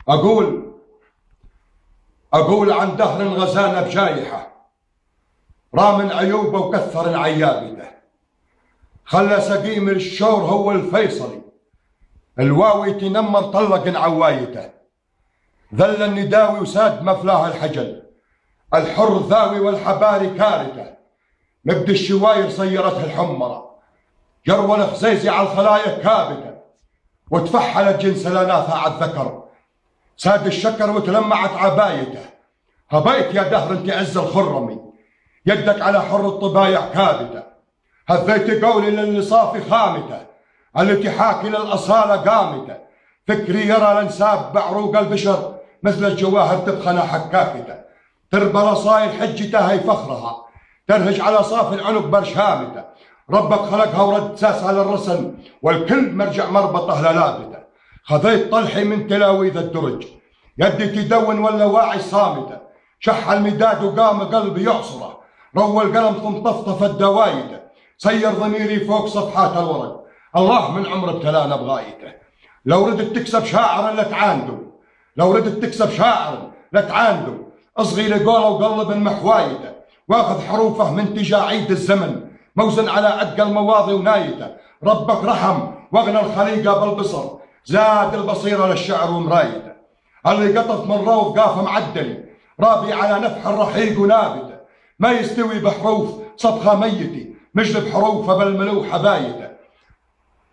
أقول عن دهر غزانا بجايحة، رام عيوبه وكثر عيابته، خلى سقيم الشور هو الفيصلي، الواوي تنمر طلق عوايته، ذل النداوي وساد مفلاه الحجل، الحر ذاوي والحباري كارته، مبد الشواير صيرتها الحمرة، جرو الخزيزي على الخلايا كابته، وتفحلت جنس لاناثها على الذكر، ساد الشكر وتلمعت عبايته، هبيت يا دهر انت عز الخرمي، يدك على حر الطبايع كابته، هذيت قولي للي صافي خامته، التي حاكي للأصالة قامته، فكري يرى الانساب بعروق البشر مثل الجواهر تبخنا حكاكته، تربى رصايل حجته هي فخرها، ترهج على صافي العنق برشامته، ربك خلقها ورد ساسها للرسن، والكل مرجع مربطه للابته، خذيت طلحي من تلاويذ الدرج، يدي تدون ولا واعي صامته، شح المداد وقام قلبي يعصره، روى القلم ثم طفطفت دوايته، سير ضميري فوق صفحات الورق، الله من عمر ابتلانا بغايته، لو ردت تكسب شاعرا لتعاندوا، لو ردت تكسب شاعرا لتعاندوا، اصغي لقوله وقلب محوايته، واخذ حروفه من تجاعيد الزمن، موزن على عدق المواضي ونايته، ربك رحم واغنى الخليقه بالبصر، زاد البصيره للشعر ومرايته، اللي قطف من روض قاف معدلي، رابي على نفح الرحيق ونابته، ما يستوي بحروف صبخه ميتي، مجلب حروفه بالملوحه بايته،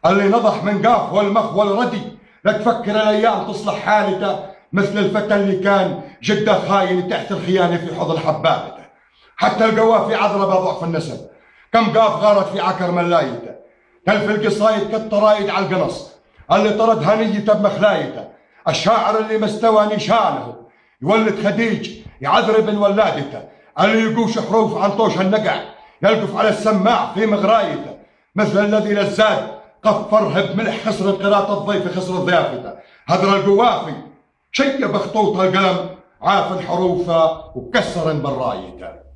اللي نضح من قاف والمخ والردي، لا تفكر الايام تصلح حالته، مثل الفتى اللي كان جده خاين تحت الخيانه في حضن حبابته، حتى القوافي عذره بضعف النسب، كم قاف غارت في عكر ملايته، تلف القصايد كالطرايد على القنص، اللي طرد هنيته بمخلايته، الشاعر اللي مستوى نشانه، يولد خديج يعذر ابن ولادته، اللي يقوش حروف عن طوش النقع، يلقف على السماع في مغرايته، مثل الذي للزاد قفرها بملح خسر قراءة الضيف خسر ضيافته، هذر القوافي شيب خطوط القلم، عاف الحروف وكسر برايته.